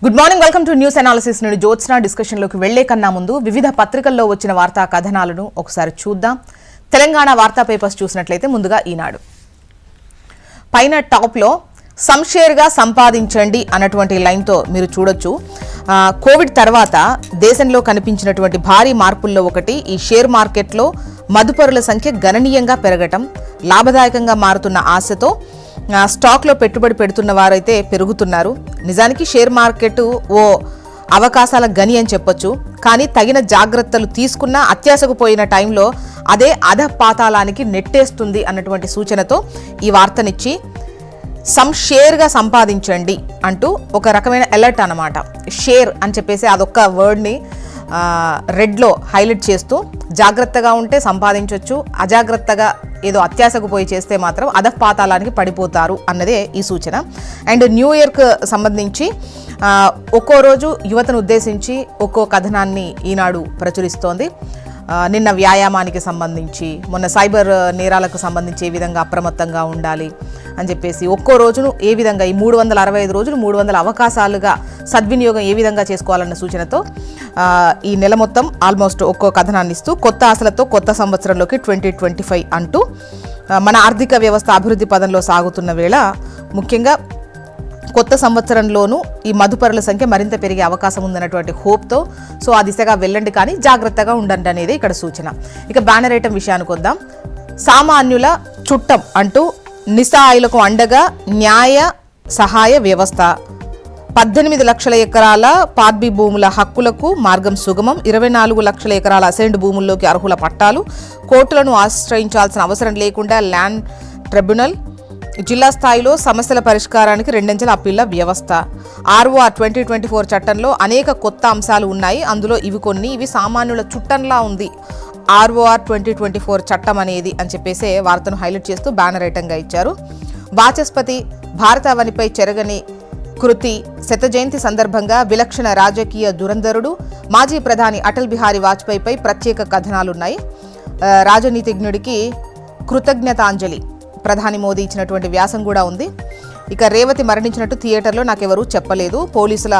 Good morning, welcome to news analysis. నుండి జ్యోత్స్న డిస్కషన్లోకి వెళ్లే కన్నా ముందు వివిధ పత్రికల్లో వచ్చిన వార్తా కథనాలను ఒకసారి చూద్దాం. తెలంగాణ వార్తా పేపర్స్ చూసినట్లయితే ముందుగా ఈనాడు పైన టాప్లో సంషేర్గా సంపాదించండి అన్నటువంటి లైన్తో మీరు చూడొచ్చు. కోవిడ్ తర్వాత దేశంలో కనిపించినటువంటి భారీ మార్పుల్లో ఒకటి ఈ షేర్ మార్కెట్లో మదుపరుల సంఖ్య గణనీయంగా పెరగటం, లాభదాయకంగా మారుతున్న ఆశతో స్టాక్లో పెట్టుబడి పెడుతున్న వారైతే పెరుగుతున్నారు. నిజానికి షేర్ మార్కెట్ ఓ అవకాశాల గని అని చెప్పొచ్చు. కానీ తగిన జాగ్రత్తలు తీసుకున్న అత్యాశకు పోయిన టైంలో అదే అధపాతాళానికి నెట్టేస్తుంది అన్నటువంటి సూచనతో ఈ వార్తనిచ్చి షేర్గా సంపాదించండి అంటూ ఒక రకమైన అలర్ట్ అన్నమాట. షేర్ అని చెప్పేసి అదొక్క వర్డ్ని రెడ్లో హైలైట్ చేస్తూ జాగ్రత్తగా ఉంటే సంపాదించవచ్చు, అజాగ్రత్తగా ఏదో అత్యాశకు పోయి చేస్తే మాత్రం అధపాతాళానికి పడిపోతారు అన్నదే ఈ సూచన. అండ్ న్యూ ఇయర్కు సంబంధించి ఒక్కో రోజు యువతను ఉద్దేశించి ఒక్కో కథనాన్ని ఈనాడు ప్రచురిస్తోంది. నిన్న వ్యాయామానికి సంబంధించి, మొన్న సైబర్ నేరాలకు సంబంధించి ఏ విధంగా అప్రమత్తంగా ఉండాలి అని చెప్పేసి ఒక్కో రోజును ఏ విధంగా ఈ 365 రోజులు 300 అవకాశాలుగా సద్వినియోగం ఏ విధంగా చేసుకోవాలన్న సూచనతో ఈ నెల మొత్తం ఆల్మోస్ట్ ఒక్కో కథనాన్ని ఇస్తూ కొత్త ఆశలతో కొత్త సంవత్సరంలోకి 2025 అంటూ మన ఆర్థిక వ్యవస్థ అభివృద్ధి పదంలో సాగుతున్న వేళ ముఖ్యంగా కొత్త సంవత్సరంలోనూ ఈ మదుపరుల సంఖ్య మరింత పెరిగే అవకాశం ఉందన్నటువంటి హోప్తో ఆ దిశగా వెళ్ళండి, కానీ జాగ్రత్తగా ఉండండి అనేది ఇక్కడ సూచన. ఇక బ్యానర్ ఐటమ్ విషయానికి వద్దాం. సామాన్యుల చుట్టం అంటూ నిస్సహాయులకు అండగా న్యాయ సహాయ వ్యవస్థ, 18 లక్షల ఎకరాల పార్బీ భూముల హక్కులకు మార్గం సుగమం, 24 లక్షల ఎకరాల అసైన్డ్ భూముల్లోకి అర్హుల పట్టాలు, కోర్టులను ఆశ్రయించాల్సిన అవసరం లేకుండా ల్యాండ్ ట్రిబ్యునల్, జిల్లా స్థాయిలో సమస్యల పరిష్కారానికి 2 అంచెల అప్పీళ్ల వ్యవస్థ. ROR 2024 చట్టంలో అనేక కొత్త అంశాలు ఉన్నాయి. అందులో ఇవి సామాన్యుల చుట్టంలా ఉంది ROR 2024 చట్టం అనేది అని చెప్పేసి వార్తను హైలైట్ చేస్తూ బ్యానర్ ఐటంగా ఇచ్చారు. వాచస్పతి భారతావనిపై చెరగని కృతి, శత జయంతి సందర్భంగా విలక్షణ రాజకీయ దురంధరుడు మాజీ ప్రధాని అటల్ బిహారీ వాజ్పేయిపై ప్రత్యేక కథనాలున్నాయి. రాజనీతిజ్ఞుడికి కృతజ్ఞతాంజలి, ప్రధాని మోదీ ఇచ్చినటువంటి వ్యాసం కూడా ఉంది. ఇక రేవతి మరణించినట్టు థియేటర్లో నాకెవరూ చెప్పలేదు, పోలీసుల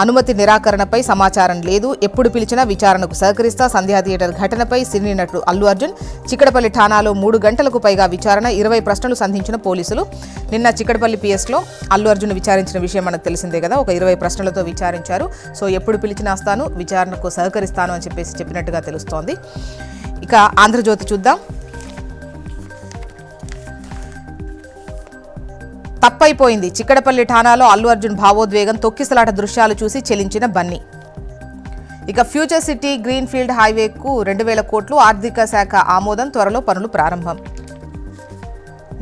అనుమతి నిరాకరణపై సమాచారం లేదు, ఎప్పుడు పిలిచినా విచారణకు సహకరిస్తా, సంధ్యా థియేటర్ ఘటనపై సినీ నటుడు అల్లు అర్జున్, చిక్కడపల్లి ఠాణాలో 3 గంటలకు పైగా విచారణ, 20 ప్రశ్నలు సంధించిన పోలీసులు. నిన్న చిక్కడపల్లి పిఎస్లో అల్లు అర్జున్ విచారించిన విషయం మనకు తెలిసిందే కదా, ఒక 20 ప్రశ్నలతో విచారించారు. ఎప్పుడు పిలిచినా వస్తాను, విచారణకు సహకరిస్తాను అని చెప్పినట్టుగా తెలుస్తోంది. ఇక ఆంధ్రజ్యోతి చూద్దాం. తప్పైపోయింది, చిక్కడపల్లి ఠాణాలో అల్లు అర్జున్ భావోద్వేగం, తొక్కిసలాట దృశ్యాలు చూసి చెలించిన బన్నీ. ఇక ఫ్యూచర్ సిటీ గ్రీన్ ఫీల్డ్ హైవేకు 2000 కోట్లు, ఆర్థిక శాఖ ఆమోదం, త్వరలో పనులు ప్రారంభం.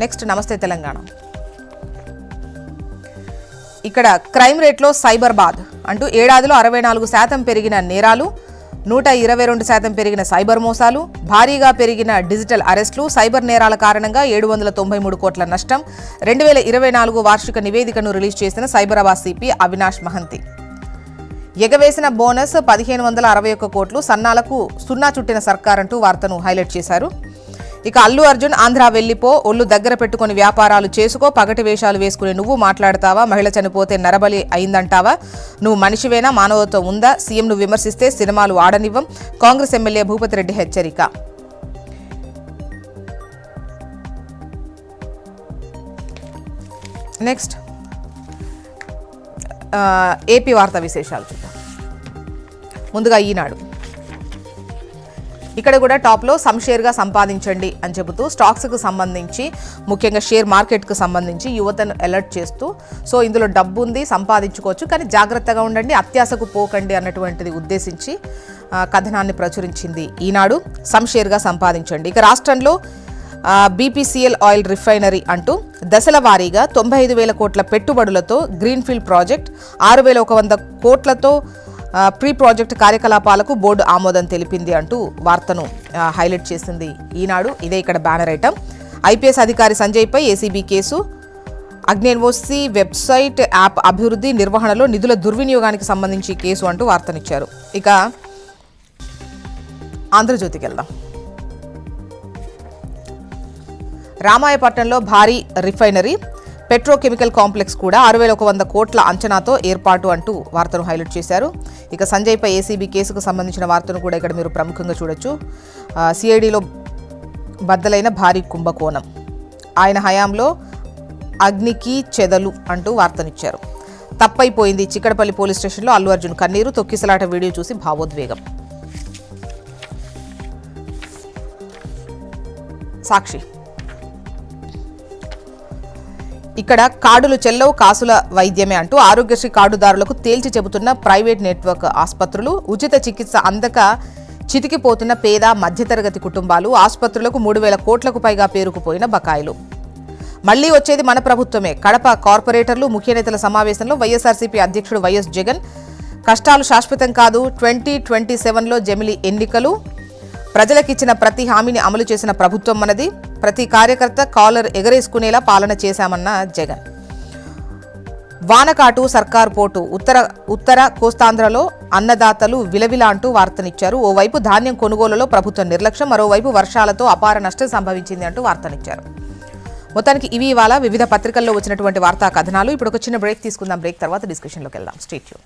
నెక్స్ట్ నమస్తే తెలంగాణ. ఇక్కడ క్రైమ్ రేట్లో సైబర్ బాద్ అంటూ ఏడాదిలో 64% పెరిగిన నేరాలు, 122% పెరిగిన సైబర్ మోసాలు, భారీగా పెరిగిన డిజిటల్ అరెస్టులు, సైబర్ నేరాల కారణంగా 793 కోట్ల నష్టం. 2024 వార్షిక నివేదికను రిలీజ్ చేసిన సైబరాబాద్ సిపి అవినాష్ మహంతి. ఎగవేసిన బోనస్ 1561 కోట్లు, సన్నాలకు సున్నా చుట్టిన సర్కారంటూ వార్తను హైలైట్ చేశారు. ఇక అల్లు అర్జున్ ఆంధ్ర వెళ్ళిపో, ఒళ్ళు దగ్గర పెట్టుకుని వ్యాపారాలు చేసుకో, పగటి వేషాలు వేసుకుని నువ్వు మాట్లాడతావా, మహిళ చనిపోతే నరబలి అయిందంటావా, నువ్వు మనిషివేనా, మానవత్వం ఉందా, సీఎంను విమర్శిస్తే సినిమాలు ఆడనివ్వం, కాంగ్రెస్ ఎమ్మెల్యే భూపతి రెడ్డి హెచ్చరిక. నెక్స్ట్ ఏపీ వార్తా విశేషాలు చూద్దాం. ముందుగా ఈనాడు. ఇక్కడ కూడా టాప్లో షేర్గా సంపాదించండి అని చెబుతూ స్టాక్స్కు సంబంధించి, ముఖ్యంగా షేర్ మార్కెట్కు సంబంధించి యువతను అలర్ట్ చేస్తూ ఇందులో డబ్బు ఉంది, సంపాదించుకోవచ్చు, కానీ జాగ్రత్తగా ఉండండి, అత్యాశకు పోకండి అన్నటువంటిది ఉద్దేశించి కథనాన్ని ప్రచురించింది ఈనాడు. షేర్గా సంపాదించండి. ఇక రాష్ట్రంలో BPCL ఆయిల్ రిఫైనరీ అంటూ దశల వారీగా 95,000 కోట్ల పెట్టుబడులతో గ్రీన్ఫీల్డ్ ప్రాజెక్ట్, 6,100 కోట్లతో ప్రీ ప్రాజెక్ట్ కార్యకలాపాలకు బోర్డు ఆమోదం తెలిపింది అంటూ వార్తను హైలైట్ చేసింది ఈనాడు. ఇదే ఇక్కడ బ్యానర్ ఐటమ్. IPS అధికారి సంజయ్పై ACB కేసు, అగ్నేన్ఓసి వెబ్సైట్ యాప్ అభివృద్ధి నిర్వహణలో నిధుల దుర్వినియోగానికి సంబంధించి కేసు అంటూ వార్తనిచ్చారు. ఇక ఆంధ్రజ్యోతికి వెళ్దాం. రామాయపట్నంలో భారీ రిఫైనరీ, పెట్రోకెమికల్ కాంప్లెక్స్ కూడా 6,100 కోట్ల అంచనాతో ఏర్పాటు అంటూ వార్తను హైలైట్ చేశారు. ఇక సంజయ్పై ఏసీబీ కేసుకు సంబంధించిన వార్తను కూడా ఇక్కడ మీరు ప్రముఖంగా చూడొచ్చు. సిఐడిలో బద్దలైన భారీ కుంభకోణం, ఆయన హయాంలో అగ్నికి చెదలు అంటూ వార్తనిచ్చారు. తప్పైపోయింది, చిక్కడపల్లి పోలీస్ స్టేషన్లో అల్లు అర్జున్ కన్నీరు, తొక్కిసలాట వీడియో చూసి భావోద్వేగం. సాక్షి ఇక్కడ కార్డులు చెల్లవు, కాసుల వైద్యమే అంటూ ఆరోగ్యశ్రీ కార్డుదారులకు తేల్చి చెబుతున్న ప్రైవేట్ నెట్వర్క్ ఆసుపత్రులు, ఉచిత చికిత్స అందక చితికిపోతున్న పేద మధ్యతరగతి కుటుంబాలు, ఆసుపత్రులకు 3,000 కోట్లకు పైగా పేరుకుపోయిన బకాయిలు. మళ్లీ వచ్చేది మన ప్రభుత్వమే. కడప కార్పొరేటర్లు ముఖ్య నేతల సమావేశంలో వైఎస్ఆర్సీపీ అధ్యక్షుడు వైఎస్ జగన్, కష్టాలు శాశ్వతం కాదు, 2027లో జమిలి ఎన్నికలు, ప్రజలకిచ్చిన ప్రతి హామీని అమలు చేసిన ప్రభుత్వం మనది, ప్రతి కార్యకర్త కాలర్ ఎగరేసుకునేలా పాలన చేశామన్న జగన్. వానకాటు సర్కార్ పోటు, ఉత్తర కోస్తాంధ్రలో అన్నదాతలు విలవిల అంటూ వార్తనిచ్చారు. ఓవైపు ధాన్యం కొనుగోలులో ప్రభుత్వం నిర్లక్ష్యం, మరోవైపు వర్షాలతో అపార నష్టం సంభవించింది అంటూ వార్తనిచ్చారు. మొత్తానికి ఇవి ఇవాళ వివిధ పత్రికల్లో వచ్చినటువంటి వార్తా కథనాలు. ఇప్పుడు ఒక చిన్న బ్రేక్ తీసుకుందాం. బ్రేక్ తర్వాత డిస్కషన్లోకి వెళ్దాం. Stay tune.